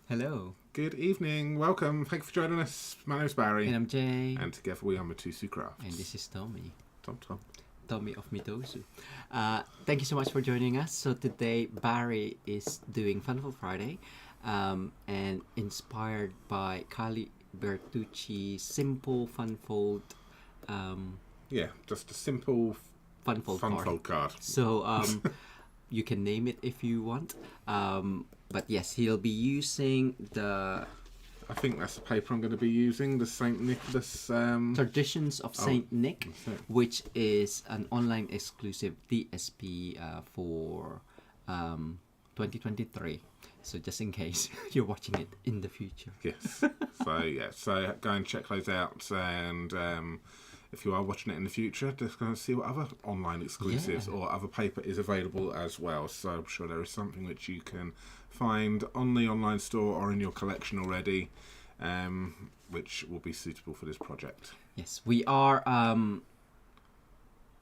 Hello. Good evening, welcome, thank you for joining us. My name's Barry. And I'm Jay. And together we are Mitosu Crafts. And this is Tommy. Tom. Tommy of Mitosu. Thank you so much for joining us. So today Barry is doing Funfold Friday and inspired by Kylie Bertucci's simple Funfold. Yeah, just a simple Funfold card. So you can name it if you want. But yes, he'll be using the... I think that's the paper I'm going to be using, the St. Nicholas... Traditions of Saint Nick, which is an online exclusive DSP for 2023. So just in case you're watching it in the future. Yes. So go and check those out, and if you are watching it in the future, just going to see what other online exclusives or other paper is available as well. So I'm sure there is something which you can find on the online store or in your collection already, which will be suitable for this project. Yes, we are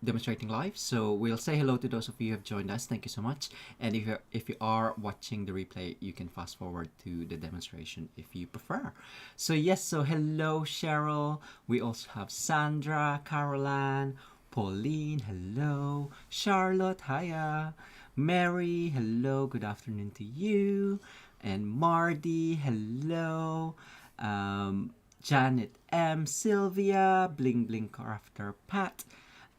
demonstrating live, so we'll say hello to those of you who have joined us. Thank you so much. And if you are watching the replay, you can fast forward to the demonstration if you prefer. So yes, so hello Cheryl. We also have Sandra, Caroline, Pauline, hello, Charlotte, hiya, Mary, hello, good afternoon to you, and Mardy, hello, Janet M, Sylvia, Bling Bling Crafter, Pat,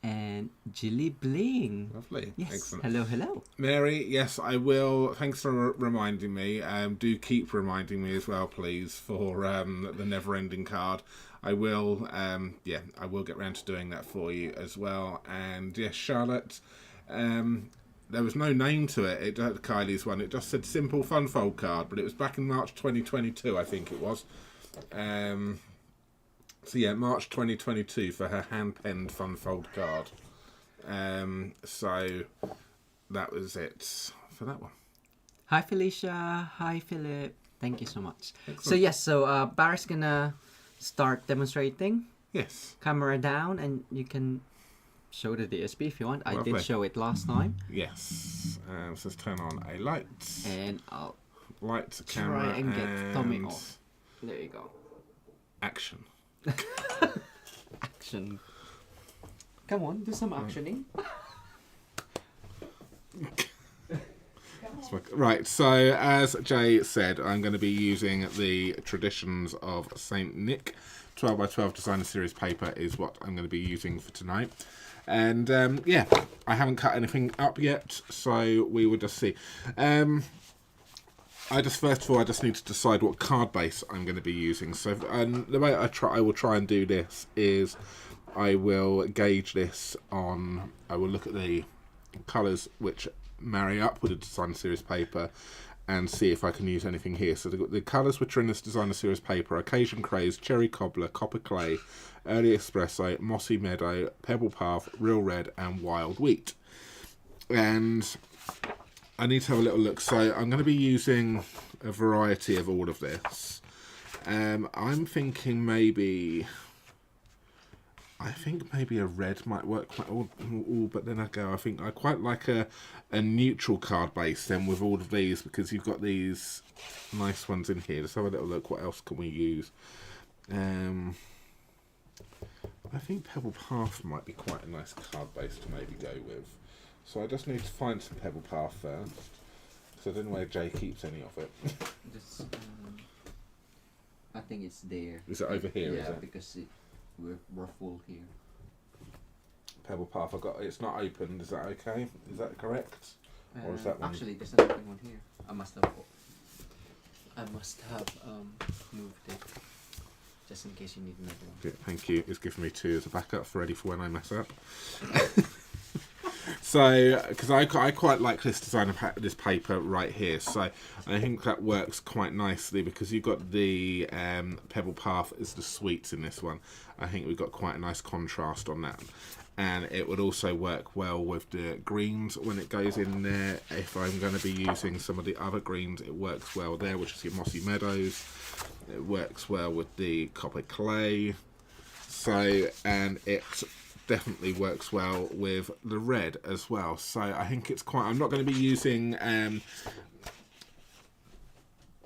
and Jilly Bling. Lovely. Yes. Excellent. Hello. Mary, yes, I will. Thanks for reminding me. Do keep reminding me as well, please, for the never-ending card. I will. I will get round to doing that for you as well. And yes, Charlotte. There was no name to it. Kylie's one. It just said simple Funfold card, but it was back in March 2022, I think it was. So yeah, March 2022 for her hand-penned Funfold card. So that was it for that one. Hi Felicia. Hi Philip. Thank you so much. Excellent. So yes, so Barry's gonna start demonstrating. Yes. Camera down, and you can show the DSP if you want. Lovely. I did show it last time. Yes. So let's turn on a light. And I'll Light, camera, try and get Tommy off. There you go. Action. Action. Come on, do some actioning. Right, so as Jay said, I'm going to be using the Traditions of Saint Nick. 12x12 designer series paper is what I'm going to be using for tonight. And I haven't cut anything up yet, so we will just see. First of all, I just need to decide what card base I'm going to be using. So the way I will try and do this is I will gauge this on, I will look at the colours which marry up with the designer series paper and see if I can use anything here. So the colours which are in this designer series paper are Occasion Craze, Cherry Cobbler, Copper Clay, Early Espresso, Mossy Meadow, Pebble Path, Real Red and Wild Wheat. And I need to have a little look. So I'm going to be using a variety of all of this. I'm thinking maybe a red might work quite well, but then I think I quite like a neutral card base then with all of these, because you've got these nice ones in here. Let's have a little look. What else can we use? I think Pebble Path might be quite a nice card base to maybe go with. So I just need to find some Pebble Path first, because I don't know where Jay keeps any of it. I think it's there. Is it over here? Yeah, is it? because we're full here. Pebble Path, it's not opened. Is that okay? Is that correct? Or is that one? Actually, there's another one here. I must have moved it just in case you need another one. Yeah, thank you. It's given me two as a backup for ready for when I mess up. So, because I quite like this design of this paper right here, so I think that works quite nicely because you've got the Pebble Path as the sweets in this one. I think we've got quite a nice contrast on that, and it would also work well with the greens when it goes in there. If I'm going to be using some of the other greens, it works well there, which is your Mossy Meadows. It works well with the Copper Clay. So, and it definitely works well with the red as well. So I think it's quite, I'm not going to be using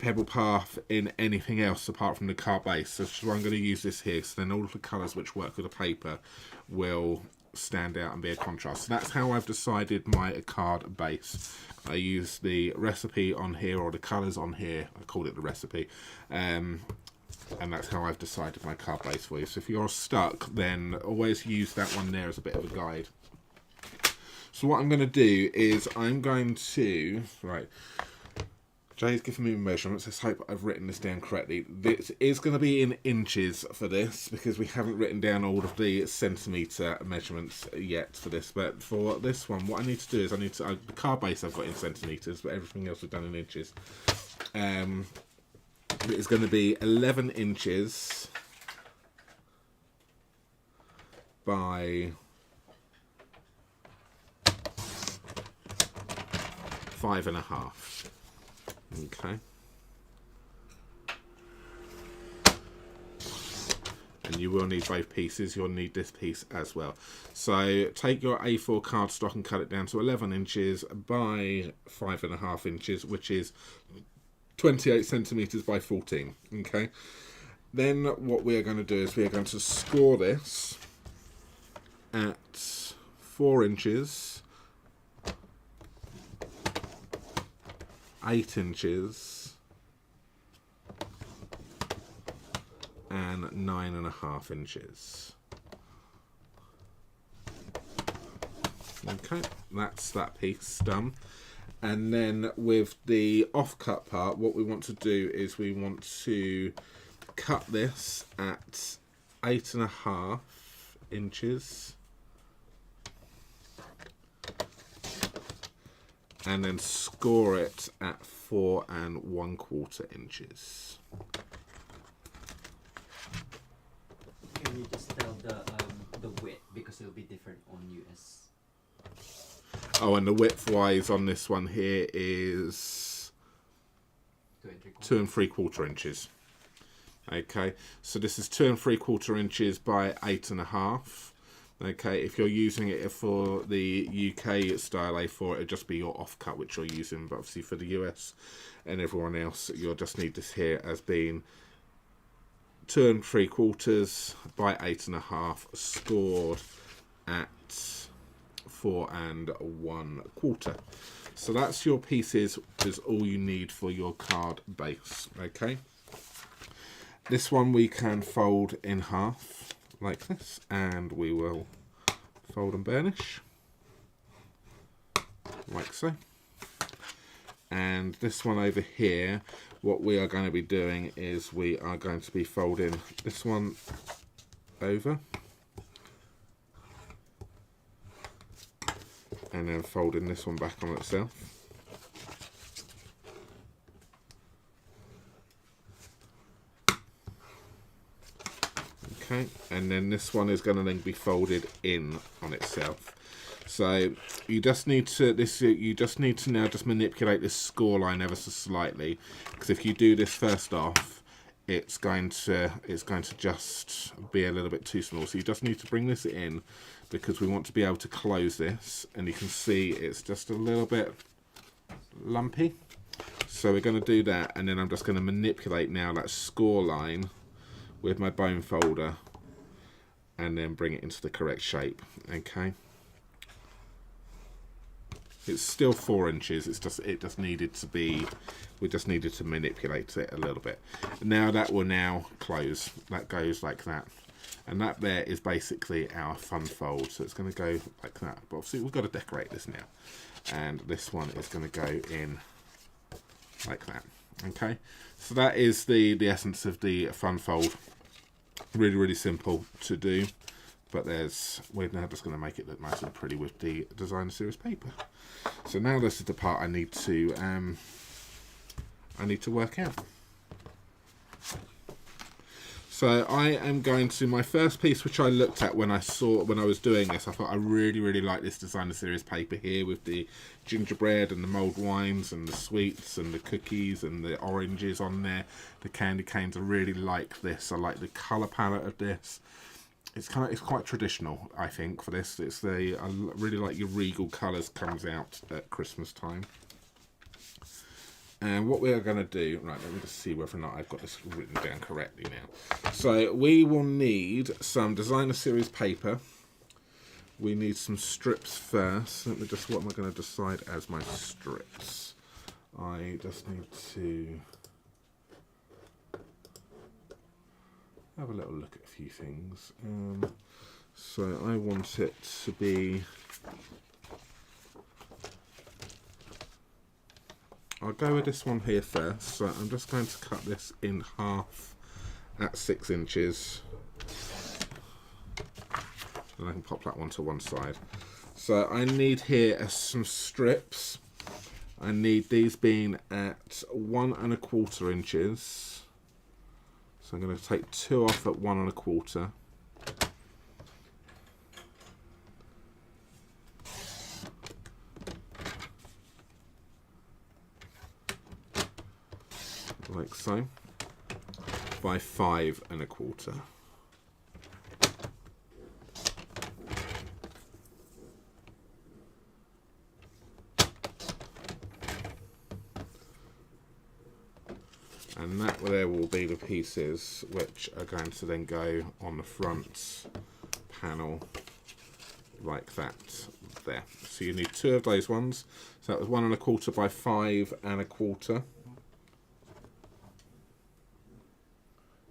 pebble path in anything else apart from the card base. So I'm going to use this here, so then all of the colours which work with the paper will stand out and be a contrast. So that's how I've decided my card base. I use the recipe on here, or the colours on here, I call it the recipe, and that's how I've decided my card base for you. So if you're stuck, then always use that one there as a bit of a guide. So what I'm going to do is I'm going to, right, Jay's given me measurements. Let's hope I've written this down correctly. This is going to be in inches for this, because we haven't written down all of the centimetre measurements yet for this. But for this one, what I need to do is the card base I've got in centimetres, but everything else we've done in inches. It's going to be 11 inches by 5.5. Okay. And you will need both pieces. You'll need this piece as well. So take your A4 cardstock and cut it down to 11 inches by 5.5 inches, which is 28 centimetres by 14. Okay. Then what we are going to do is we are going to score this at 4 inches, 8 inches, and 9.5 inches. Okay, that's that piece done. And then with the offcut part, what we want to do is we want to cut this at 8.5 inches. And then score it at 4 1/4 inches. Can you just tell the width, because it'll be different on US? Oh, and the width wise on this one here is 2 3/4 inches. Okay, so this is 2 3/4 inches by 8.5. Okay, if you're using it for the UK style A4, it'll just be your offcut which you're using, but obviously for the US and everyone else, you'll just need this here as being 2 3/4 by 8.5, scored at 4 1/4. So that's your pieces, is all you need for your card base. Okay, this one we can fold in half like this, and we will fold and burnish like so. And this one over here, what we are going to be doing is we are going to be folding this one over and then folding this one back on itself. Okay, and then this one is going to then be folded in on itself. So you just need to now just manipulate this score line ever so slightly, because if you do this first off, it's going to just be a little bit too small. So you just need to bring this in, because we want to be able to close this, and you can see it's just a little bit lumpy. So we're going to do that, and then I'm just going to manipulate now that score line with my bone folder and then bring it into the correct shape. Okay, it's still 4 inches, it just needed to be, we just needed to manipulate it a little bit. Now that will now close, that goes like that, and that there is basically our fun fold. So it's going to go like that, but obviously we've got to decorate this now, and this one is going to go in like that. Okay, so that is the essence of the fun fold. Really, really simple to do, but we're now just going to make it look nice and pretty with the designer series paper. So now this is the part I need to work out. So I am going to, my first piece which I looked at when I was doing this, I thought I really like this designer series paper here with the gingerbread and the mulled wines and the sweets and the cookies and the oranges on there, the candy canes. I really like this. I like the colour palette of this. It's quite traditional, I think, for this. I really like your regal colours comes out at Christmas time. And what we are going to do, right, let me just see whether or not I've got this written down correctly now. So we will need some designer series paper. We need some strips first. Let me just, what am I going to decide as my strips? I just need to have a little look at a few things. So I want it to be, I'll go with this one here first. So I'm just going to cut this in half at 6 inches. And I can pop that one to one side. So I need here some strips. I need these being at 1 1/4 inches. So I'm going to take 2 off at 1 1/4. Like so, by 5 1/4. And that there will be the pieces which are going to then go on the front panel like that there. So you need 2 of those ones. So that was 1 1/4 by 5 1/4.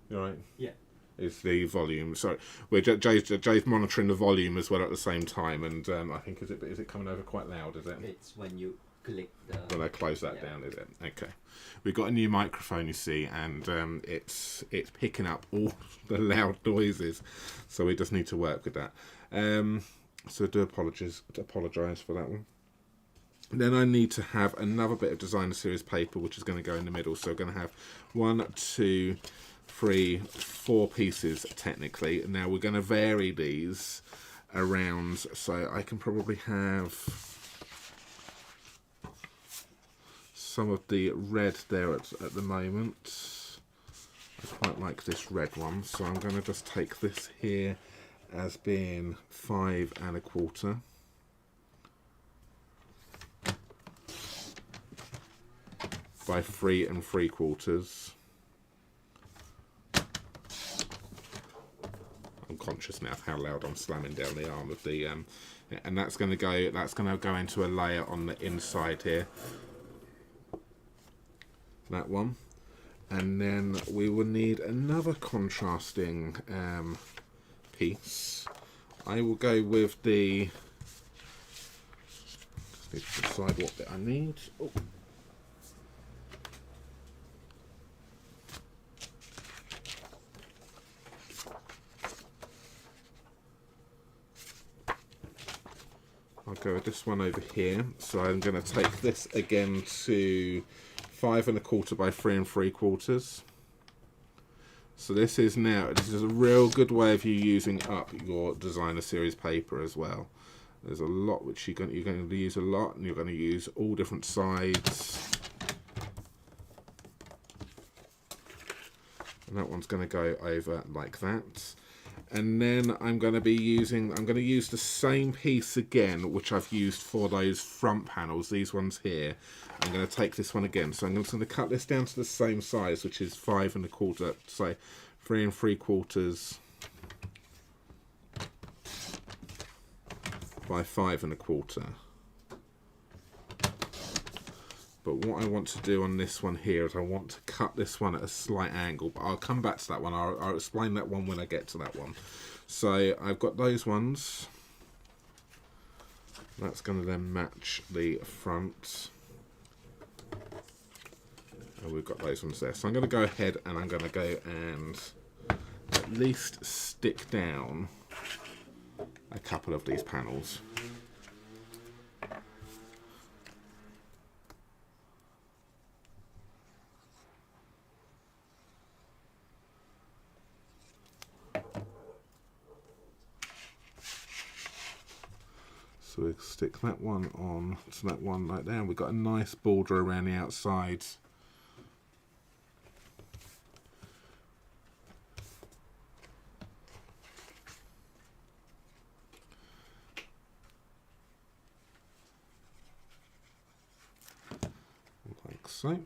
You right? Yeah. Is the volume. So we're Jay's monitoring the volume as well at the same time, and I think is it coming over quite loud? Is it? It's when you click the. When I close that down, is it? Okay. We've got a new microphone, you see, and it's picking up all the loud noises, so we just need to work with that. So do apologise for that one. Then I need to have another bit of designer series paper, which is going to go in the middle. So we're going to have 1, 2, 3, 4 pieces technically. Now we're going to vary these around, so I can probably have some of the red there at the moment. I quite like this red one, so I'm going to just take this here as being 5 1/4. By 3 3/4. I'm conscious now of how loud I'm slamming down the arm of the and that's going to go into a layer on the inside here. That one, and then we will need another contrasting piece. I will go with the. Just need to decide what bit I need. Oh. I'll go with this one over here. So I'm going to take this again to 5 1/4 by 3 3/4. So this is a real good way of you using up your designer series paper as well. There's a lot which you're going to use a lot, and you're going to use all different sides. And that one's going to go over like that. And then I'm going to use the same piece again, which I've used for those front panels, these ones here. I'm going to take this one again. So I'm just going to cut this down to the same size, which is 5 1/4, so 3 3/4 by 5 1/4. But what I want to do on this one here is I want to cut this one at a slight angle, but I'll come back to that one. I'll explain that one when I get to that one. So I've got those ones. That's going to then match the front. And we've got those ones there. So I'm going to go ahead and I'm going to go and at least stick down a couple of these panels. So we stick that one on to that one like there, and we've got a nice border around the outside. Like so.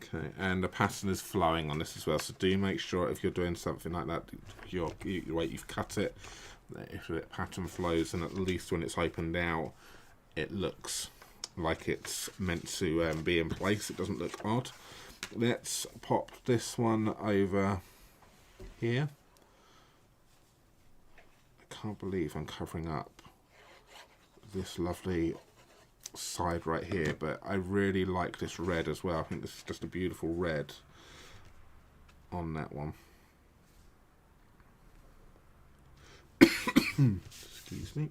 Okay, and the pattern is flowing on this as well, so do make sure if you're doing something like that, you've cut it, if the pattern flows, and at least when it's opened out, it looks like it's meant to be in place. It doesn't look odd. Let's pop this one over here. I can't believe I'm covering up this lovely side right here, but I really like this red as well. I think this is just a beautiful red on that one. Excuse me.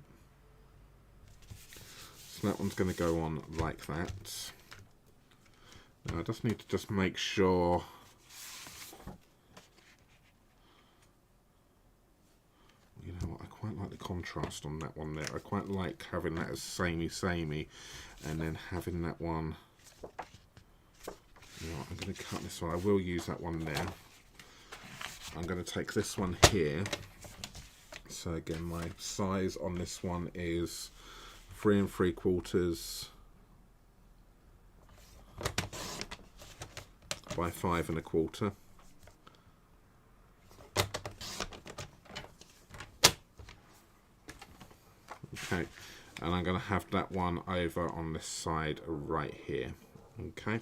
So that one's going to go on like that. Now I just need to just make sure you know what, I quite like the contrast on that one there. I quite like having that as samey and then having that one, you know what, I'm going to cut this one. I will use that one there. I'm going to take this one here. So again, my size on this one is 3 3/4 by 5 1/4. Okay, and I'm going to have that one over on this side right here. Okay,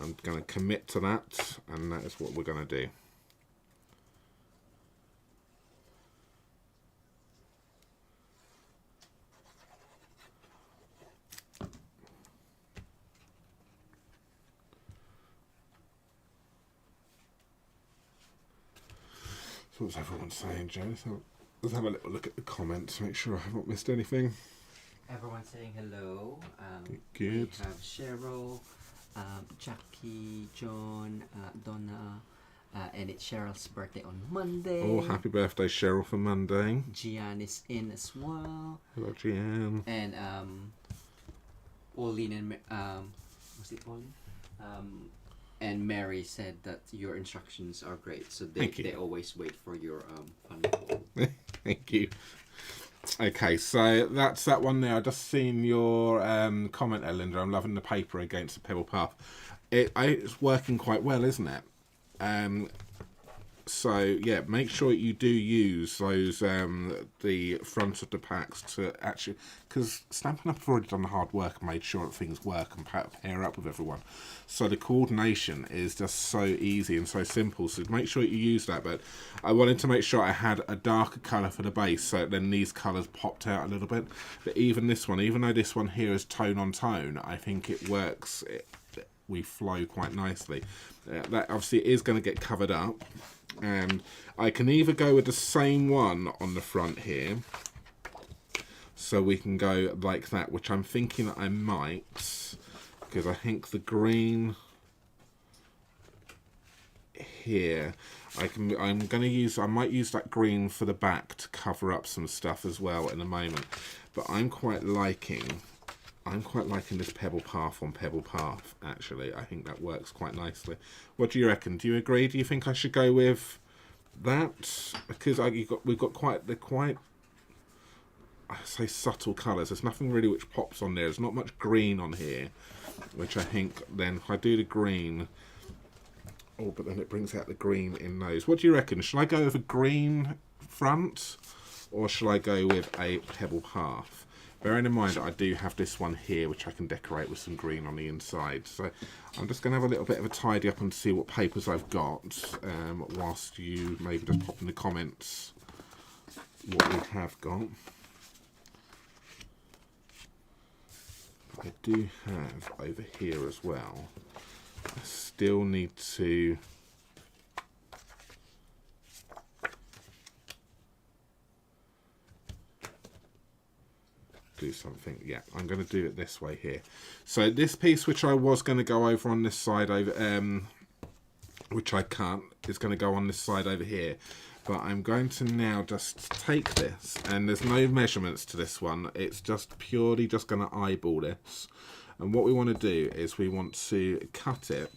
I'm going to commit to that, and that is what we're going to do. So what's everyone saying, Joe? Let's have a little look at the comments, make sure I haven't missed anything. Everyone saying hello. Good. We have Cheryl, Jackie, John, Donna, and it's Cheryl's birthday on Monday. Oh, happy birthday, Cheryl, for Monday. Gian is in as well. Hello, Gian. And Olin and was it Olin? And Mary said that your instructions are great, so they always wait for your fun. Thank you. Okay, so that's that one there. I just seen your comment there, Linda. I'm loving the paper against the pebble path. It's working quite well, isn't it? So yeah, make sure you do use those the front of the packs to actually, because Stampin' Up have already done the hard work and made sure that things work and pair up with everyone. So the coordination is just so easy and so simple. So make sure you use that. But I wanted to make sure I had a darker colour for the base, so then these colours popped out a little bit. But even this one, even though this one here is tone on tone, I think it works. We flow quite nicely. That obviously is going to get covered up. And I can either go with the same one on the front here, so we can go like that, which I'm thinking I might, because I think the green here, I might use that green for the back to cover up some stuff as well in a moment. But I'm quite liking this pebble path on pebble path, actually. I think that works quite nicely. What do you reckon? Do you agree? Do you think I should go with that? Because we've got quite, I say subtle colours. There's nothing really which pops on there. There's not much green on here, which I think then if I do the green, oh, but then it brings out the green in those. What do you reckon? Should I go with a green front, or should I go with a pebble path? Bearing in mind that I do have this one here, which I can decorate with some green on the inside. So I'm just going to have a little bit of a tidy up and see what papers I've got, whilst you maybe just pop in the comments what we have got. I do have over here as well. I still need to do something. Yeah, I'm going to do it this way here. So this piece, which I was going to go over on this side over, which I can't, is going to go on this side over here. But I'm going to now just take this, and there's no measurements to this one. It's just purely just going to eyeball this. And what we want to do is we want to cut it.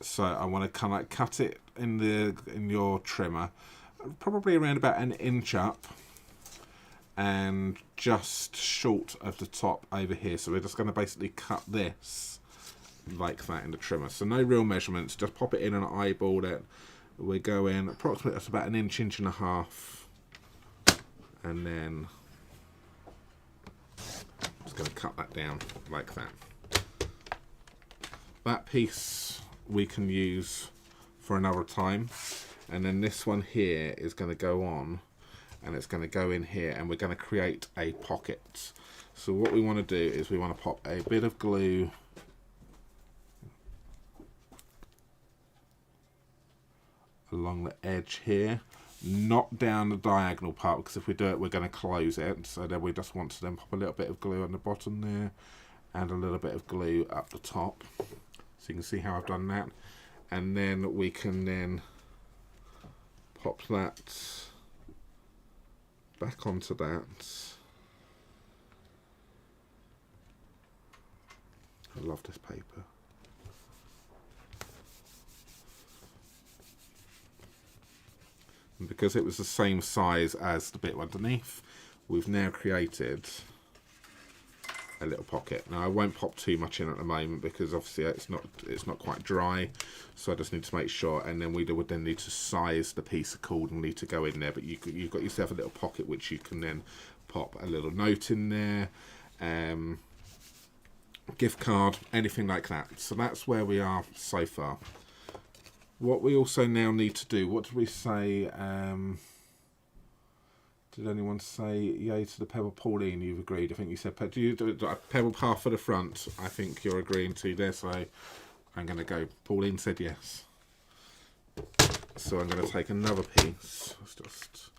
So I want to kind of like cut it in your trimmer, probably around about 1 inch up, and just short of the top over here. So we're just going to basically cut this like that in the trimmer. So no real measurements, just pop it in and eyeball it. We're going approximately, that's about an inch, inch and a half. And then just going to cut that down like that. That piece we can use for another time. And then this one here is going to go on, and it's going to go in here, and we're going to create a pocket. So what we want to do is we want to pop a bit of glue along the edge here, not down the diagonal part, because if we do it we're going to close it. So then we just want to then pop a little bit of glue on the bottom there and a little bit of glue up the top. So you can see how I've done that, and then we can then pop that back onto that. I love this paper. And because it was the same size as the bit underneath, we've now created a little pocket. Now I won't pop too much in at the moment because obviously it's not quite dry, so I just need to make sure, and then we would then need to size the piece accordingly to go in there. But you've got yourself a little pocket which you can then pop a little note in there, gift card, anything like that. So that's where we are so far. What we also now need to do, what did we say? Did anyone say yay to the pebble? Pauline, you've agreed. I think you said, do you do a pebble half for the front? I think you're agreeing to this, so I'm going to go. Pauline said yes. So I'm going to take another piece. Let's just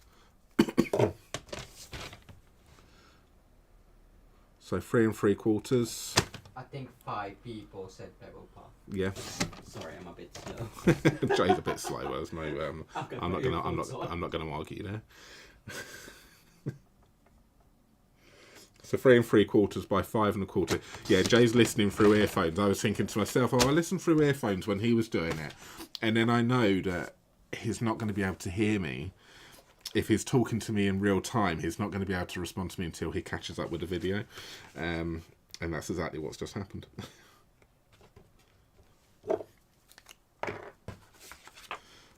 so 3 3/4. I think 5 people said pebble path. Yeah. Sorry, I'm a bit slow. Jay's a bit slow. There's no. I'm not going to argue there. So 3 3/4 by 5 1/4. Yeah, Jay's listening through earphones. I was thinking to myself, oh, I listened through earphones when he was doing it, and then I know that he's not going to be able to hear me. If he's talking to me in real time, he's not going to be able to respond to me until he catches up with the video, and that's exactly what's just happened.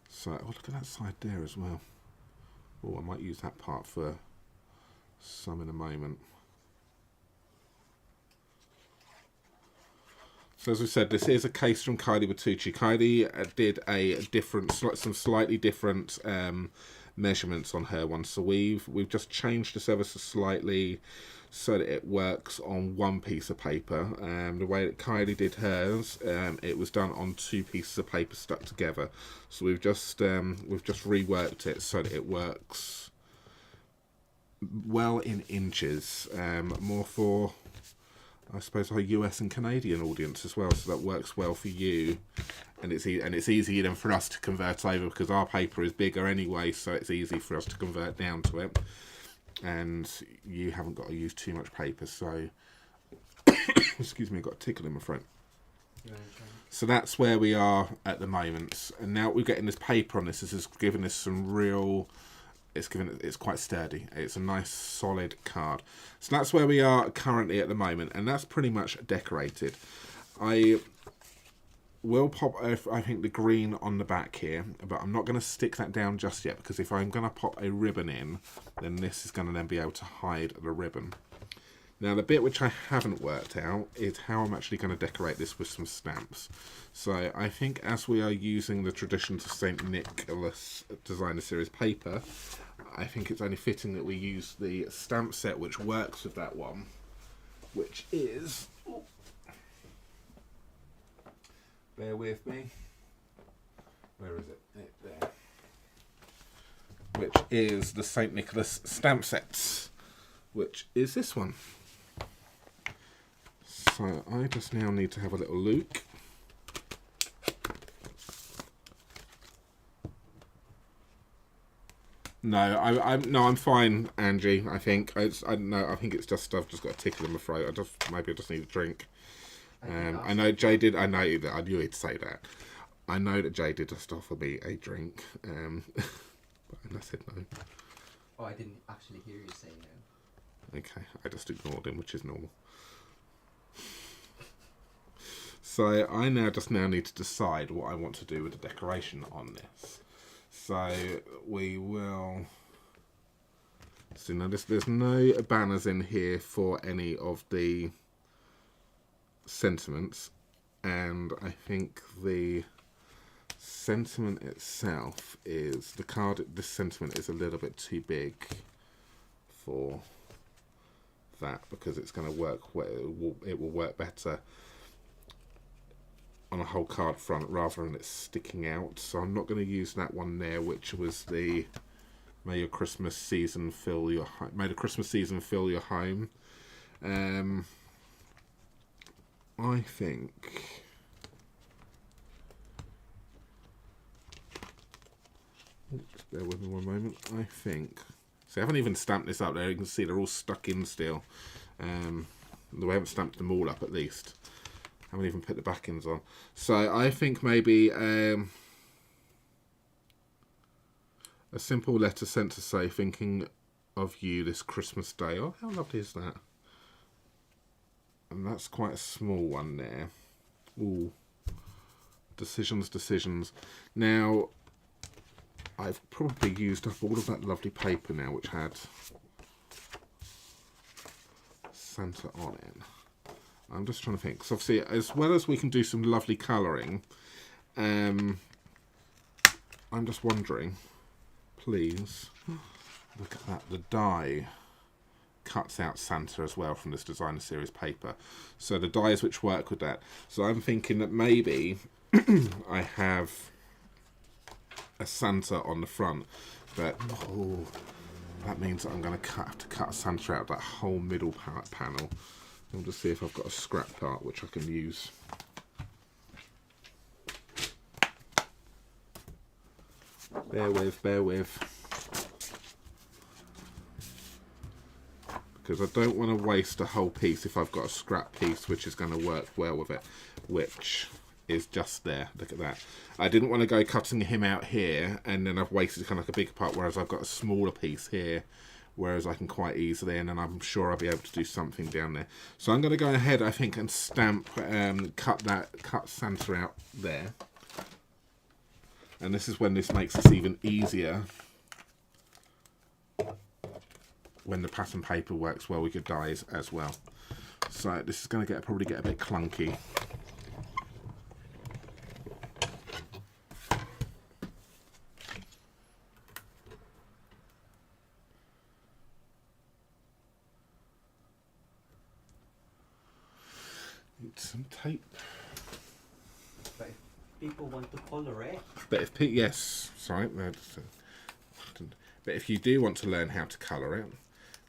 So, oh, look at that side there as well. Oh, I might use that part for some in a moment. So as we said, this is a case from Kylie Bertucci. Kylie did some slightly different measurements on her one. So we've just changed this ever so slightly so that it works on one piece of paper. The way that Kylie did hers, it was done on 2 pieces of paper stuck together. So we've just reworked it so that it works well in inches, more for, I suppose, our US and Canadian audience as well. So that works well for you, and it's easier than for us to convert over because our paper is bigger anyway. So it's easy for us to convert down to it. And you haven't got to use too much paper, so excuse me, I've got a tickle in my throat. So that's where we are at the moment, and now we're getting this paper on this. This is giving us some real. It's quite sturdy. It's a nice solid card. So that's where we are currently at the moment, and that's pretty much decorated. I will pop, I think, the green on the back here, but I'm not going to stick that down just yet because if I'm going to pop a ribbon in, then this is going to then be able to hide the ribbon. Now the bit which I haven't worked out is how I'm actually going to decorate this with some stamps. So I think as we are using the Traditions of St. Nicholas Designer Series paper, I think it's only fitting that we use the stamp set which works with that one, which is... Bear with me. Where is it? There. Which is the St. Nicholas stamp sets, which is this one. So I just now need to have a little look. No, I'm fine, Angie. I think I think it's just I've just got a tickle in my throat. Maybe I just need a drink. I know Jay did. I know that I knew he'd say that. I know that Jay did just offer me a drink, but I said no. Oh, I didn't actually hear you say no. Okay, I just ignored him, which is normal. So I now need to decide what I want to do with the decoration on this. So we will... So now there's no banners in here for any of the sentiments, and I think the sentiment itself is the card. This sentiment is a little bit too big for that because it's going to work. It will work better on a whole card front rather than it sticking out. So I'm not going to use that one there, which was the May your Christmas season fill your May the Christmas season fill your home. I think just bear with me one moment. I think see, I haven't even stamped this up there. You can see they're all stuck in still. We haven't stamped them all up at least. I haven't even put the backings on. So I think maybe a simple letter sent to say, thinking of you this Christmas day. Oh, how lovely is that? And that's quite a small one there. Ooh. Decisions. Now, I've probably used up all of that lovely paper now, which had Santa on it. I'm just trying to think. So obviously, as well as we can do some lovely colouring, I'm just wondering, please, look at that. The die cuts out Santa as well from this designer series paper. So the dies which work with that. So I'm thinking that maybe I have a Santa on the front, but that means that I'm going to have to cut Santa out that whole middle panel. I'll just see if I've got a scrap part which I can use. Bear with. Because I don't want to waste a whole piece if I've got a scrap piece which is going to work well with it, which is just there. Look at that. I didn't want to go cutting him out here and then I've wasted kind of like a big part, whereas I've got a smaller piece here, whereas I can quite easily, and then I'm sure I'll be able to do something down there. So I'm going to go ahead, I think, and stamp, cut Santa out there. And this is when this makes this even easier, when the pattern paper works well with your dies as well. So this is going to probably get a bit clunky. Need some tape. But if people want to color it. But if you do want to learn how to colour it,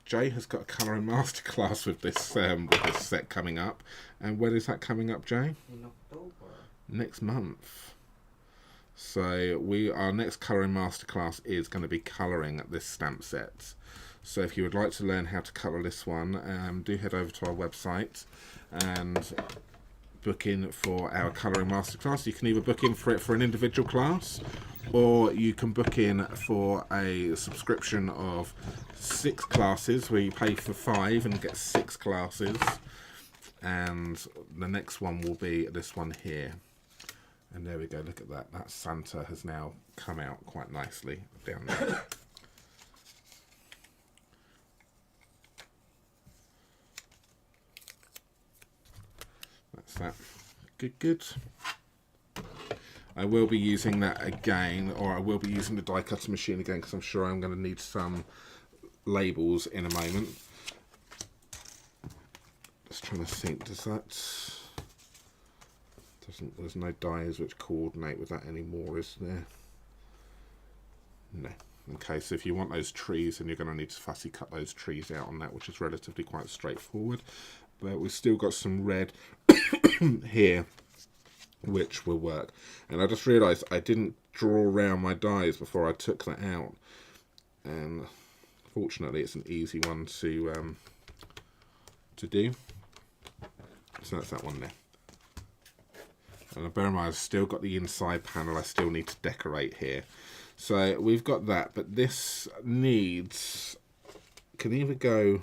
Jay has got a colouring masterclass with this set coming up. And when is that coming up, Jay? In October. Next month. So our next colouring masterclass is going to be colouring this stamp set. So if you would like to learn how to colour this one, do head over to our website and book in for our colouring masterclass. You can either book in for it for an individual class, or you can book in for a subscription of 6 classes where you pay for 5 and get 6 classes. And the next one will be this one here. And there we go, look at that. That Santa has now come out quite nicely down there. That's that. Good. I will be using that again, or I will be using the die cutter machine again, because I'm sure I'm going to need some labels in a moment. Just trying to think, there's no dies which coordinate with that anymore, is there? No. Okay, so if you want those trees, then you're going to need to fussy cut those trees out on that, which is relatively quite straightforward. But we've still got some red here, which will work. And I just realised I didn't draw around my dies before I took that out. And fortunately, it's an easy one to do. So that's that one there. And bear in mind, I've still got the inside panel I still need to decorate here. So we've got that, but this needs, can either go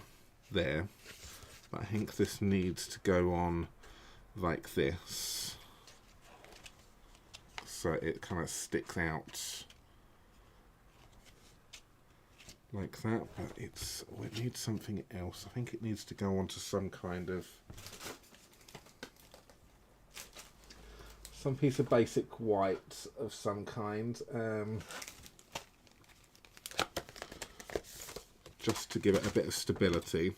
there, but I think this needs to go on like this, so it kind of sticks out like that, but it needs something else. I think it needs to go onto some kind of, some piece of basic white of some kind, just to give it a bit of stability.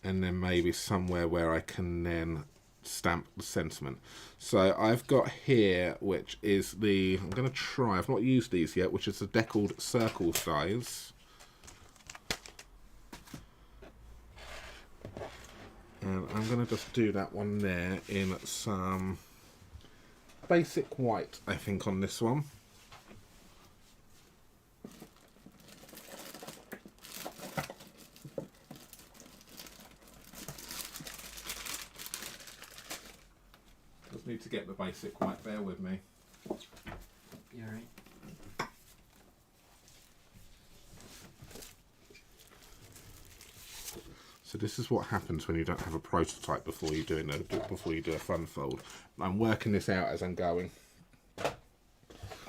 And then maybe somewhere where I can then stamp the sentiment. So I've got here, which is the, I'm going to try, I've not used these yet, which is the deckled circle size. And I'm going to just do that one there in some basic white, I think, on this one. Need to get the basic white, bear with me. You alright? So this is what happens when you don't have a prototype before you do a fun fold. I'm working this out as I'm going,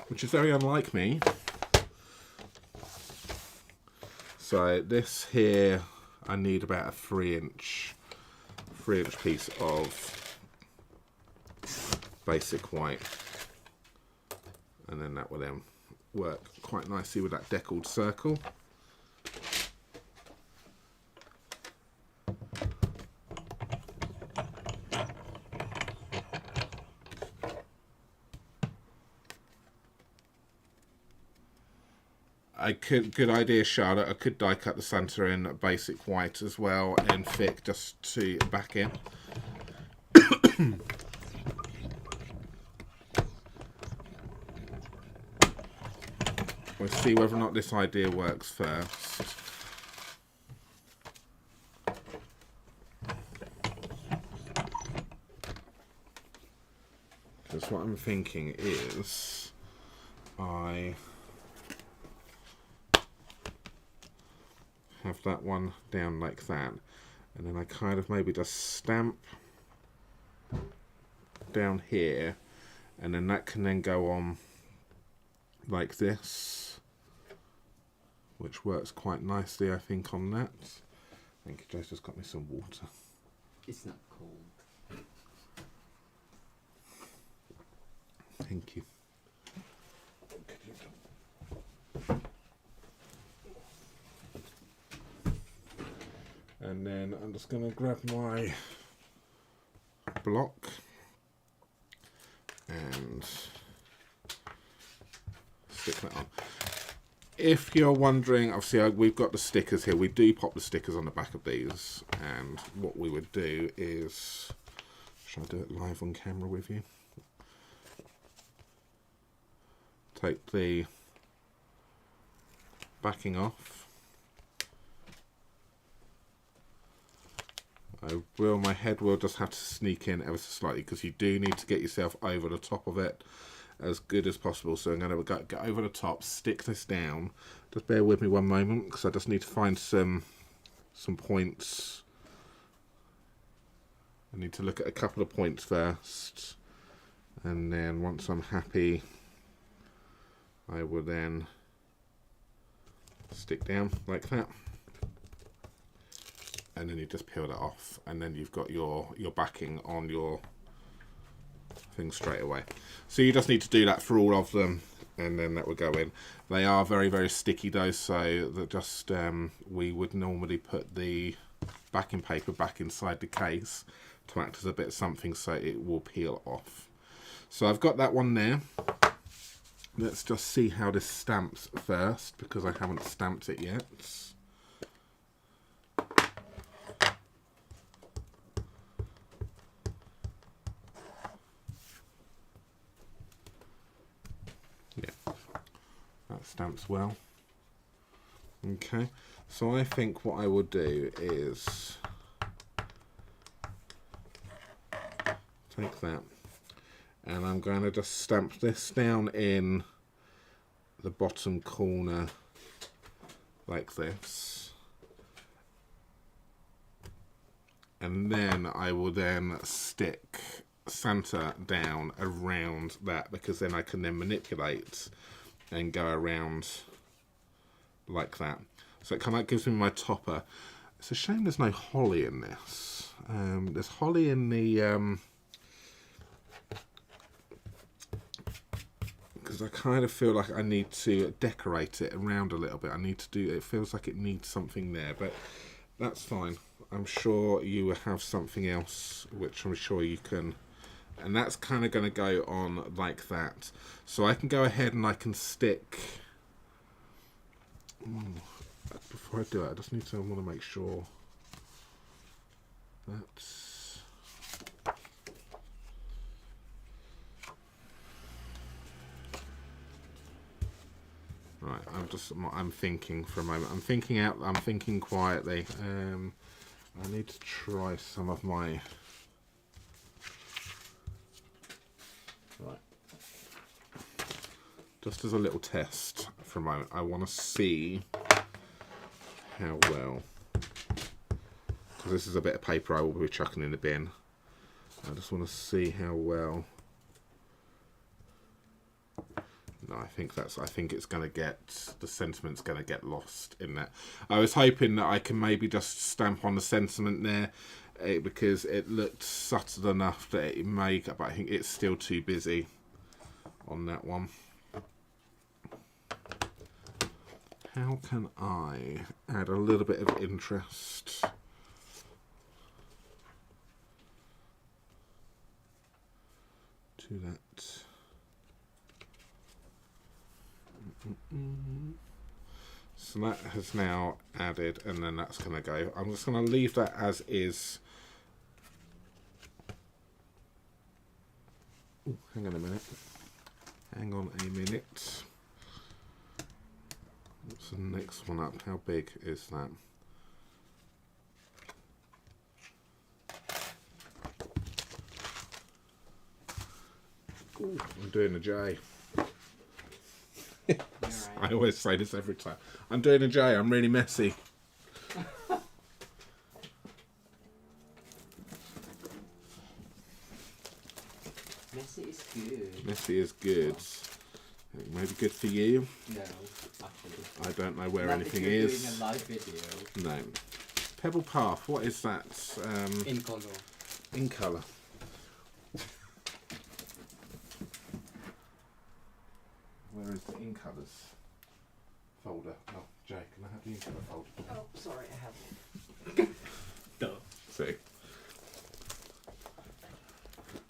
which is very unlike me. So this here, I need about a 3-inch piece of basic white, and then that will then work quite nicely with that deckled circle. Good idea, Charlotte. I could die cut the centre in basic white as well and thick just to back in. We'll see whether or not this idea works first. Because what I'm thinking is I have that one down like that, and then I kind of maybe just stamp down here, and then that can then go on like this, which works quite nicely, I think, on that. I think Joe's just got me some water. It's not cold. Thank you. And then I'm just going to grab my block and stick that on. If you're wondering, obviously we've got the stickers here. We do pop the stickers on the back of these, and what we would do is, shall I do it live on camera with you? Take the backing off. My head will just have to sneak in ever so slightly, because you do need to get yourself over the top of it as good as possible. So I'm going to get over the top, stick this down. Just bear with me one moment, because I just need to find some points. I need to look at a couple of points first, and then once I'm happy, I will then stick down like that. And then you just peel that off, and then you've got your backing on your thing straight away. So you just need to do that for all of them, and then that will go in. They are very, very sticky though, so that just we would normally put the backing paper back inside the case to act as a bit of something so it will peel off. So I've got that one there. Let's just see how this stamps first, because I haven't stamped it yet. That stamps well. Okay, so I think what I will do is take that, And I'm going to just stamp this down in the bottom corner like this. And then I will then stick Santa down around that, because then I can then manipulate and go around like that. So it kind of gives me my topper. It's a shame there's no holly in this. There's holly in the... because I kind of feel like I need to decorate it around a little bit. I need to do... It feels like it needs something there, but that's fine. I'm sure you will have something else, which I'm sure you can... And that's kind of going to go on like that. So I can go ahead and I can stick... Before I do it, I just I want to make sure that's... Right, I'm thinking for a moment. I'm thinking quietly. I need to try some of my... Right. Just as a little test for a moment, I want to see how well, because this is a bit of paper I will be chucking in the bin. I just want to see how well. No, I think it's going to get, the sentiment's going to get lost in that. I was hoping that I can maybe just stamp on the sentiment there, because it looked subtle enough that it may, but I think it's still too busy on that one. How can I add a little bit of interest? To that. So that has now added, and then that's going to go. I'm just going to leave that as is. Ooh, hang on a minute. Hang on a minute. What's the next one up? How big is that? Ooh, I'm doing a J. Right. I always say this every time. I'm doing a J. I'm really messy. Messy is good. Messy is good. Maybe good for you. No, actually. I don't know where Not anything if you're is. doing a live video. No. Pebble Path. What is that? In color. In colour. Where is the in colours folder? Oh, Jay, can I have the in colour folder? Oh, sorry, I have it. Duh. See.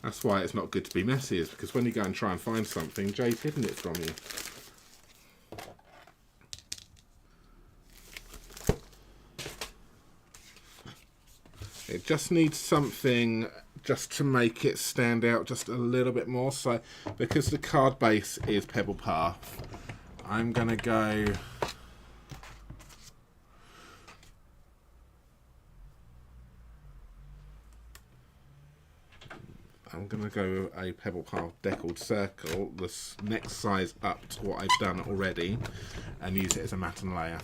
That's why it's not good to be messy, is because when you go and try and find something, Jay's hidden it from you. It just needs something just to make it stand out just a little bit more. So, because the card base is Pebble Path, I'm going to go... I'm going to go a Pebble Path deckled circle, the next size up to what I've done already, and use it as a matten layer.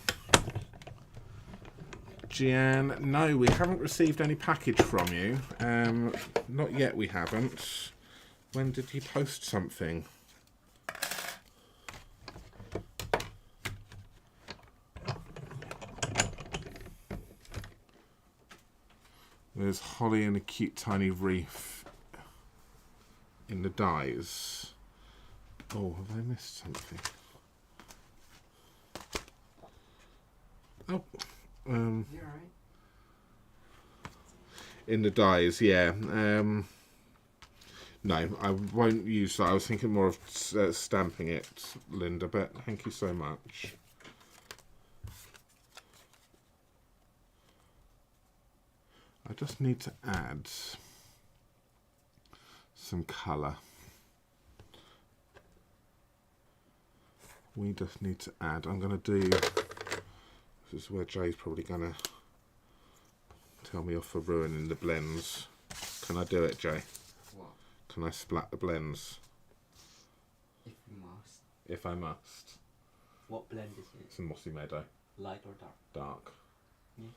Gian, no, we haven't received any package from you. Not yet, we haven't. When did you post something? There's holly and a cute tiny wreath in the dies. Oh, have I missed something? Oh. You're right. In the dies, yeah. No, I won't use that. I was thinking more of stamping it, Linda, but thank you so much. I just need to add some colour. We just need to add, I'm going to do... This is where Jay's probably going to tell me off for ruining the blends. Can I do it, Jay? What? can I splat the blends? If you must. If I must. What blend is it? It's a mossy meadow. Light or dark? Dark. Yeah.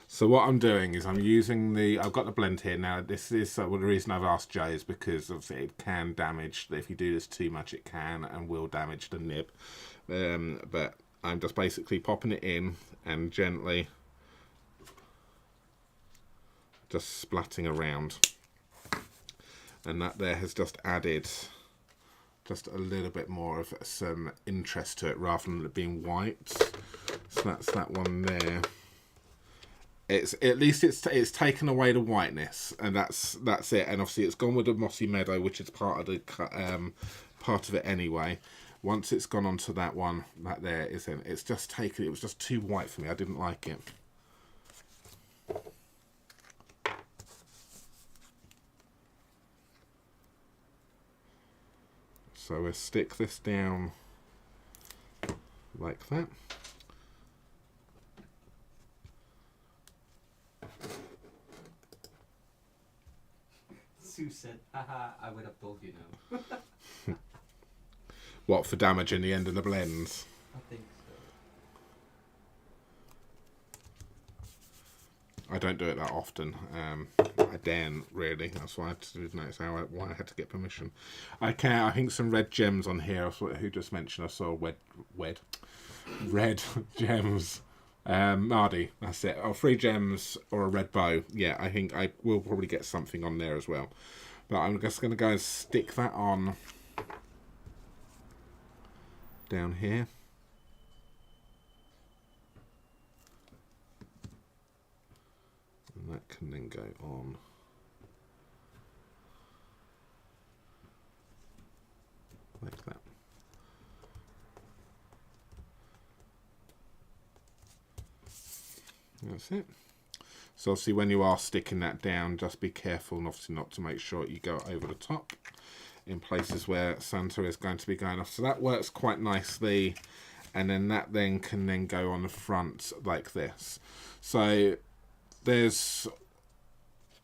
So what I'm doing is I'm using I've got the blend here now. This is well, the reason I've asked Jay is because obviously it can damage, if you do this too much it can and will damage the nib. But I'm just basically popping it in and gently just splatting around. And that there has just added just a little bit more of some interest to it rather than it being white. So that's that one there. It's at least it's taken away the whiteness, and that's it. And obviously it's gone with the mossy meadow, which is part of the part of it anyway. Once it's gone onto that one, that there isn't. It's just taken. It was just too white for me. I didn't like it. So we'll stick this down like that. Sue said, haha, I would have told you no. What, for damaging the end of the blends? I think so. I don't do it that often. I daren't really. That's why I did notice why I had to get permission. I think some red gems on here. Who just mentioned I saw red gems. Mardy, that's it. Oh, 3 gems or a red bow. Yeah, I think I will probably get something on there as well. But I'm just going to go and stick that on down here. And that can then go on like that. That's it. So obviously when you are sticking that down, just be careful and obviously not to make sure you go over the top in places where Santa is going to be going off. So that works quite nicely, and then that then can then go on the front like this. So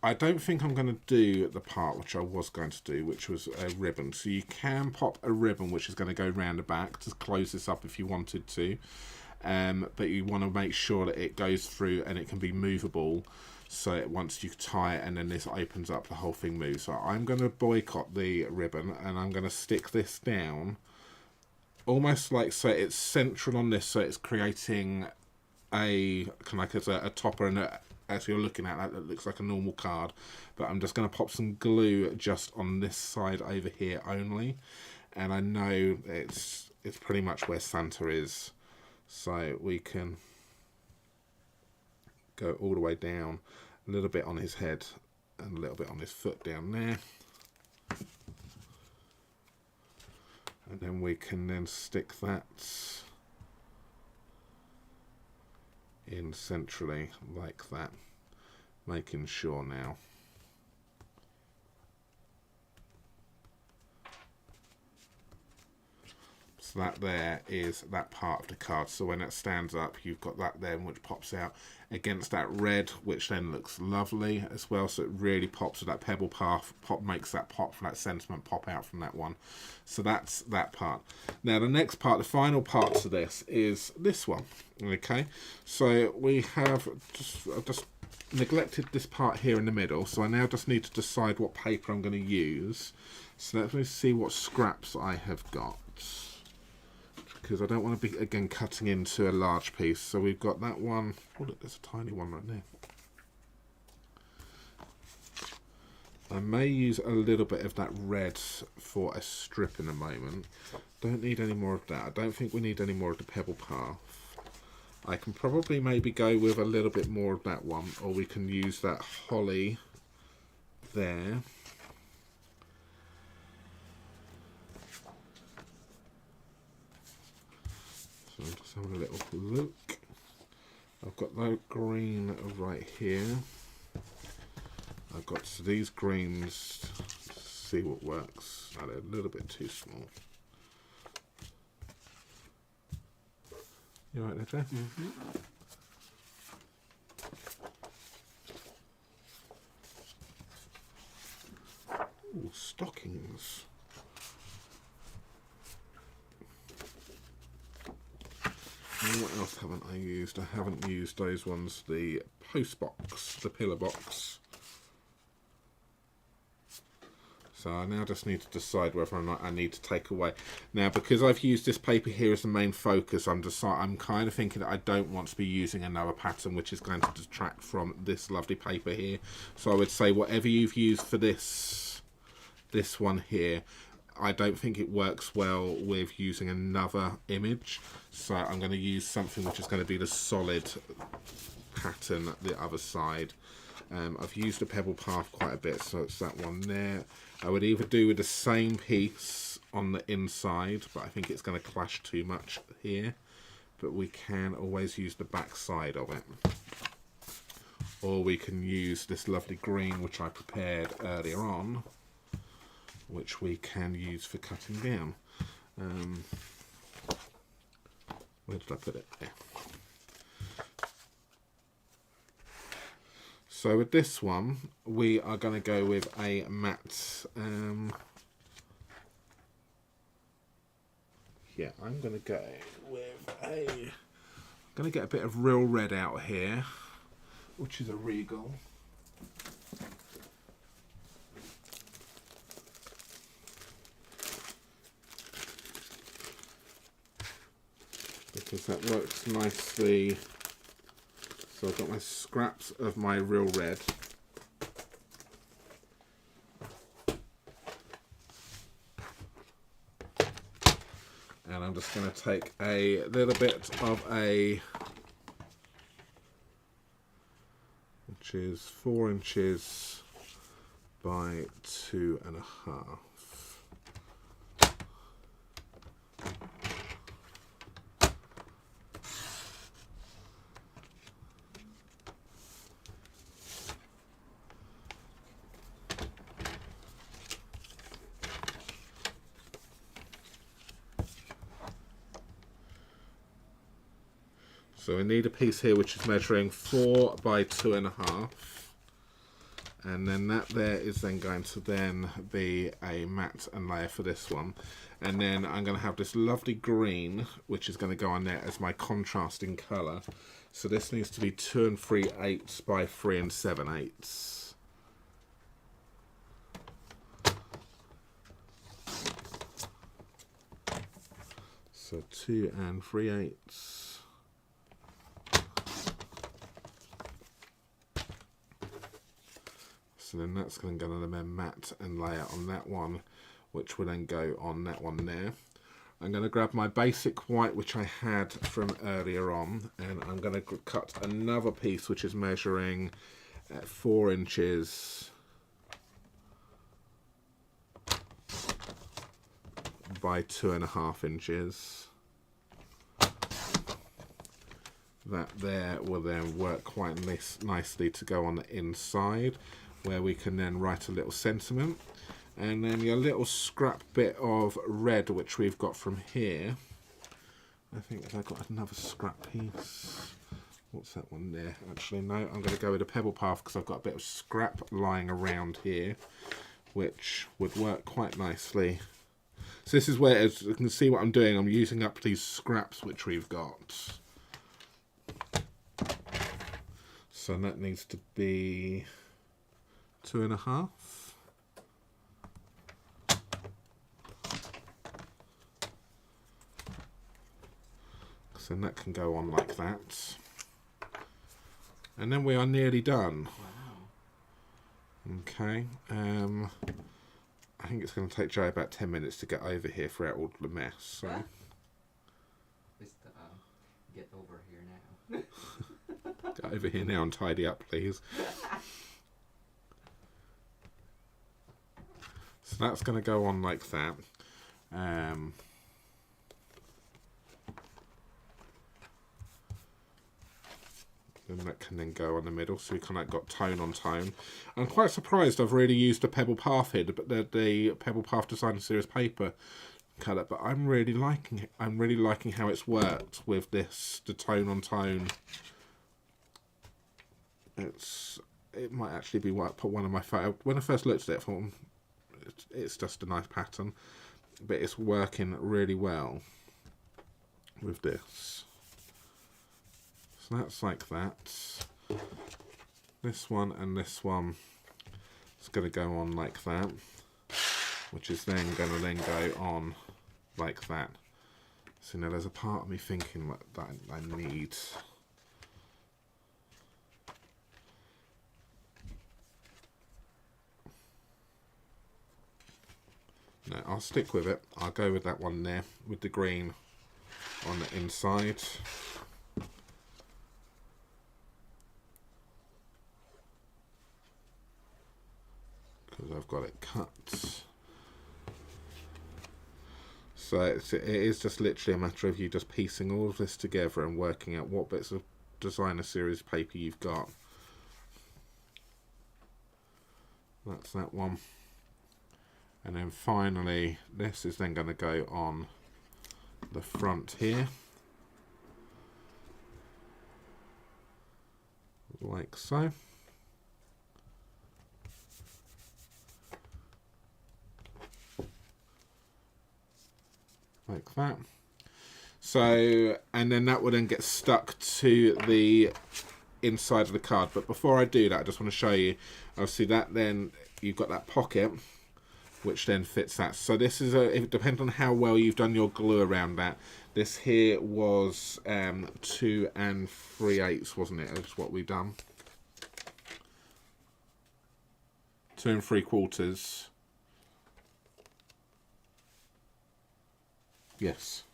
I don't think I'm going to do the part which I was going to do, which was a ribbon. So you can pop a ribbon which is going to go round the back to close this up if you wanted to. But you want to make sure that it goes through and it can be movable, so once you tie it and then this opens up, the whole thing moves. So I'm going to boycott the ribbon and I'm going to stick this down almost like so it's central on this, so it's creating a kind of like a topper, and as you're looking at that, it looks like a normal card. But I'm just going to pop some glue just on this side over here only, and I know it's pretty much where Santa is. So we can go all the way down, a little bit on his head and a little bit on his foot down there. And then we can then stick that in centrally like that, making sure now. So that there is that part of the card. So when it stands up, you've got that then which pops out against that red, which then looks lovely as well. So it really pops with that pebble path, makes that pop from that sentiment pop out from that one. So that's that part. Now the next part, the final part to this is this one. Okay, so we have I've just neglected this part here in the middle. So I now just need to decide what paper I'm going to use. So let me see what scraps I have got, because I don't want to be again cutting into a large piece. So we've got that one. Oh look, there's a tiny one right there. I may use a little bit of that red for a strip in a moment. Don't need any more of that. I don't think we need any more of the pebble path. I can probably maybe go with a little bit more of that one, or we can use that holly there. So I'm just having a little look. I've got that green right here. I've got these greens see what works. Oh, they're a little bit too small. You right there, Joe? Ooh, stockings. And what else haven't I used? I haven't used those ones. The post box, the pillar box. So I now just need to decide whether or not I need to take away. Now, because I've used this paper here as the main focus, I'm kind of thinking that I don't want to be using another pattern which is going to detract from this lovely paper here. So I would say whatever you've used for this one here, I don't think it works well with using another image. So I'm going to use something which is going to be the solid pattern at the other side. I've used a pebble path quite a bit, so it's that one there. I would either do with the same piece on the inside, but I think it's going to clash too much here. But we can always use the back side of it. Or we can use this lovely green which I prepared earlier on, which we can use for cutting down. Where did I put it? There. So with this one, we are going to go with a matte. Yeah, I'm going to go with a. I'm going to get a bit of real red out here, which is a Regal. Because that works nicely. So I've got my scraps of my real red. And I'm just going to take a little bit of a, which is 4 inches by 2.5. So we need a piece here which is measuring 4 by 2.5, and then that there is then going to then be a matte and layer for this one, and then I'm going to have this lovely green which is going to go on there as my contrasting colour. So this needs to be 2 3/8 by 3 7/8. So 2 3/8. So then that's going to go on the matte and layer on that one, which will then go on that one there. I'm going to grab my basic white, which I had from earlier on, and I'm going to cut another piece which is measuring 4 inches by 2.5 inches. That there will then work quite nicely to go on the inside, where we can then write a little sentiment. And then your little scrap bit of red which we've got from here, I think I've got another scrap piece. What's that one there? Actually no, I'm going to go with a pebble path because I've got a bit of scrap lying around here which would work quite nicely. So this is where, as you can see what I'm doing, I'm using up these scraps which we've got. So that needs to be 2.5. So that can go on like that. And then we are nearly done. Wow. Okay. I think it's going to take Joe about 10 minutes to get over here throughout all the mess. So. Just get over here now. Get over here now and tidy up, please. So that's going to go on like that. And that can then go on the middle, so we kind of got tone on tone. I'm quite surprised I've really used the Pebble Path here, but the Pebble Path Designer Series paper colour, but I'm really liking it. I'm really liking how it's worked with this, the tone on tone. It might actually be one of my favourite. When I first looked at it, I thought it's just a nice pattern, but it's working really well with this. So that's like that. This one and this one is going to go on like that, which is then going to go on like that. So now there's a part of me thinking that I need. No, I'll stick with it. I'll go with that one there with the green on the inside. Because I've got it cut. So it is just literally a matter of you just piecing all of this together and working out what bits of designer series paper you've got. That's that one. And then finally, this is then going to go on the front here. Like so. Like that. So, and then that will then get stuck to the inside of the card. But before I do that, I just want to show you, obviously that then, you've got that pocket, which then fits that. So this is it depends on how well you've done your glue around that. This here was 2 3/8, wasn't it? That's what we've done. 2 3/4. Yes.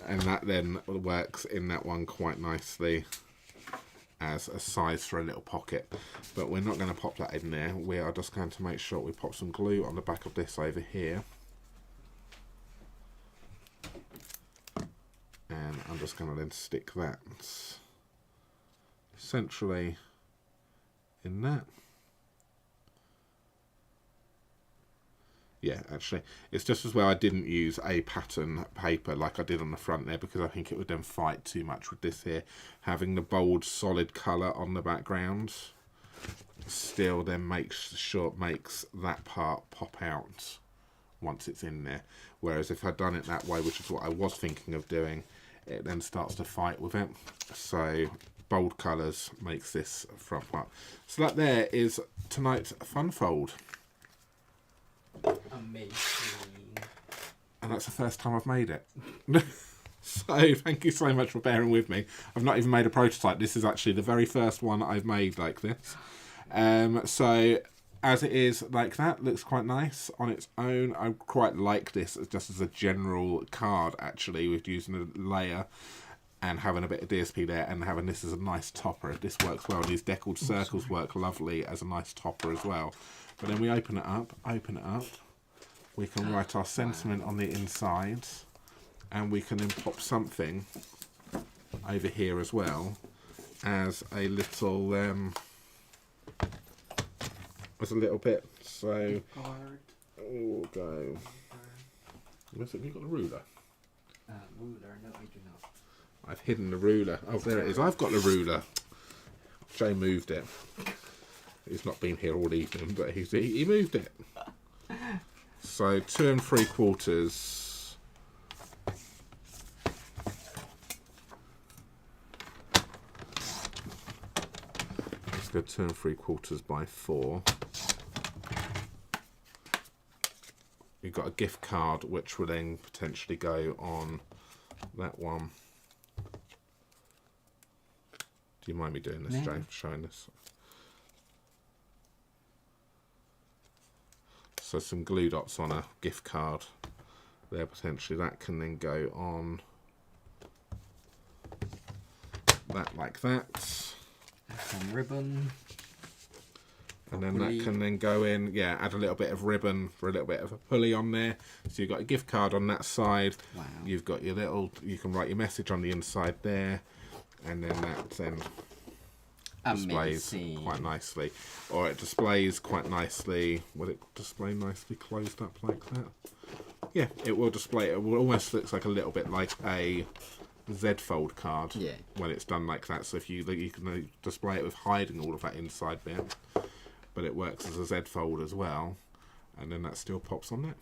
And that then works in that one quite nicely as a size for a little pocket, but we're not going to pop that in there. We are just going to make sure we pop some glue on the back of this over here, and I'm just going to then stick that centrally in that. Yeah, actually, it's just as well I didn't use a pattern paper like I did on the front there, because I think it would then fight too much with this here. Having the bold, solid colour on the background still then makes that part pop out once it's in there. Whereas if I'd done it that way, which is what I was thinking of doing, it then starts to fight with it. So bold colours makes this front part. So that there is tonight's fun fold. Amazing. And that's the first time I've made it. So thank you so much for bearing with me. I've not even made a prototype. This is actually the very first one I've made like this. So as it is like that, looks quite nice on its own. I quite like this just as a general card, actually, with using a layer and having a bit of DSP there and having this as a nice topper. This works well. These deckled circles work lovely as a nice topper as well. But then we open it up, we can write our sentiment on the inside, and we can then pop something over here as well as a little bit. So we'll go. Where's it? Have you got the ruler? Ruler? No, I do not. I've hidden the ruler. Oh, there it is. I've got the ruler. Joe moved it. He's not been here all evening, but he moved it. So 2 3/4. Let's go 2 3/4 by 4. You've got a gift card, which will then potentially go on that one. Do you mind me doing this, No. Joe? Showing this. So some glue dots on a gift card there, potentially. That can then go on that like that. Some ribbon. And then that can then go in, yeah, add a little bit of ribbon for a little bit of a pulley on there. So you've got a gift card on that side. Wow. You've got your little, you can write your message on the inside there. and then that displays Amazing. quite nicely, or it displays quite nicely. Will it display nicely closed up like that? Yeah, it will display. It will almost looks like a little bit like a Z fold card when it's done like that. So if you can display it with hiding all of that inside bit, but it works as a Z fold as well, and then that still pops on there.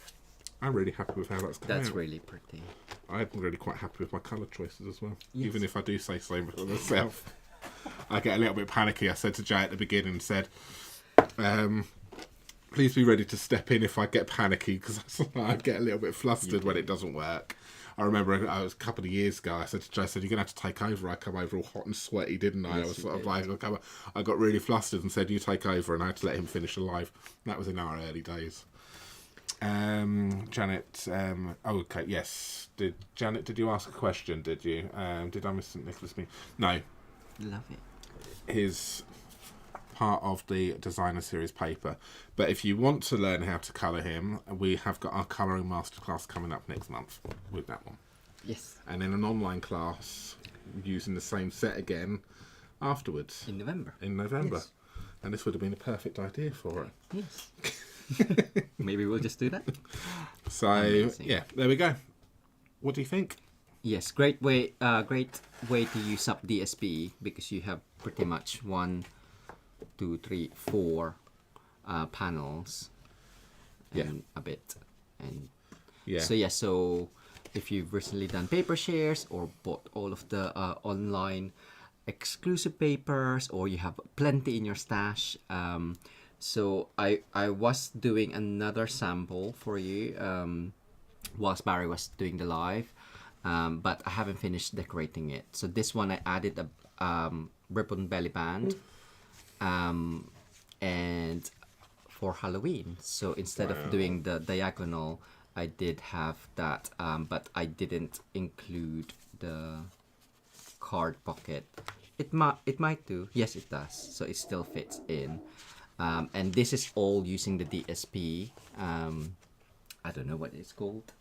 I'm really happy with how that's come out. That's really pretty. I'm really quite happy with my colour choices as well. Yes. Even if I do say so myself. I get a little bit panicky. I said to Jay at the beginning, said, please be ready to step in if I get panicky, because I get a little bit flustered when it doesn't work. I remember it was a couple of years ago, I said to Jay, you're going to have to take over. I come over all hot and sweaty, didn't I? Yes, I was sort of like, I got really flustered and said, you take over, and I had to let him finish the live. That was in our early days. Janet, okay, yes. Janet, did you ask a question, did you? Did I miss St. Nicholas? No. Love it. Is part of the designer series paper, but if you want to learn how to colour him, we have got our colouring masterclass coming up next month with that one. Yes. And then an online class using the same set again afterwards. In November. Yes. And this would have been a perfect idea for it. Yes. Maybe we'll just do that. So Amazing. yeah, there we go. What do you think? Yes, great way to use up DSP, because you have pretty much 1, 2, 3, 4 panels and a bit. And so if you've recently done paper shares or bought all of the online exclusive papers, or you have plenty in your stash, so I was doing another sample for you whilst Barry was doing the live. But I haven't finished decorating it. So this one I added a ribbon belly band, and for Halloween. So instead of doing the diagonal, I did have that, but I didn't include the card pocket. It might do. Yes, it does. So it still fits in. And this is all using the DSP. I don't know what it's called.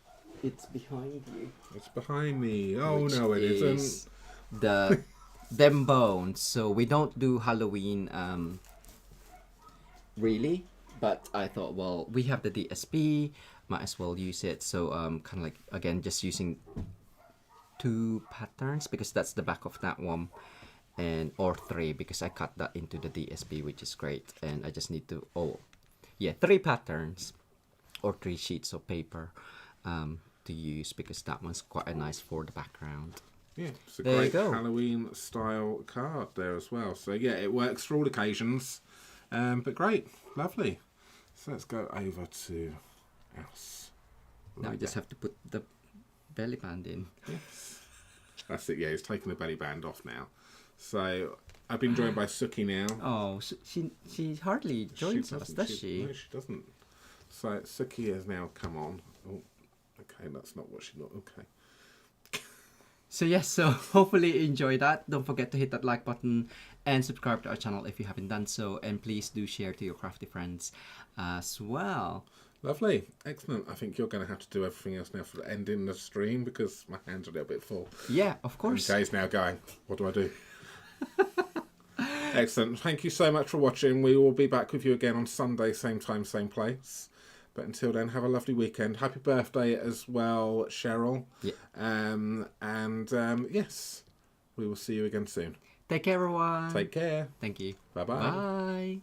It's behind you. It's behind me. Oh, Which no, it is isn't. Them bones. So we don't do Halloween really, but I thought, well, we have the DSP, might as well use it. So kind of like, again, just using 2 patterns, because that's the back of that one, or 3, because I cut that into the DSP, which is great. And I just need to 3 patterns or 3 sheets of paper to use, because that one's quite a nice for the background. Yeah, it's a There you great go. Halloween style card there as well. So yeah, it works for all occasions. But great, lovely. So let's go over to else. Now I just have to put the belly band in. Yes. That's it, yeah, he's taking the belly band off now. So I've been joined by Suki now. Oh, so she hardly joins us, does she? No, she doesn't. So Suki has now come on. Oh, okay, that's not what she not. Okay. So yes, so hopefully you enjoy that. Don't forget to hit that like button and subscribe to our channel if you haven't done so. And please do share to your crafty friends as well. Lovely, excellent. I think you're going to have to do everything else now for the ending the stream, because my hands are a little bit full. Yeah, of course. And Jay's now going, what do I do? Excellent. Thank you so much for watching. We will be back with you again on Sunday, same time, same place. But until then, have a lovely weekend. Happy birthday as well, Cheryl. Yeah. Yes, we will see you again soon. Take care, everyone. Take care. Thank you. Bye-bye. Bye.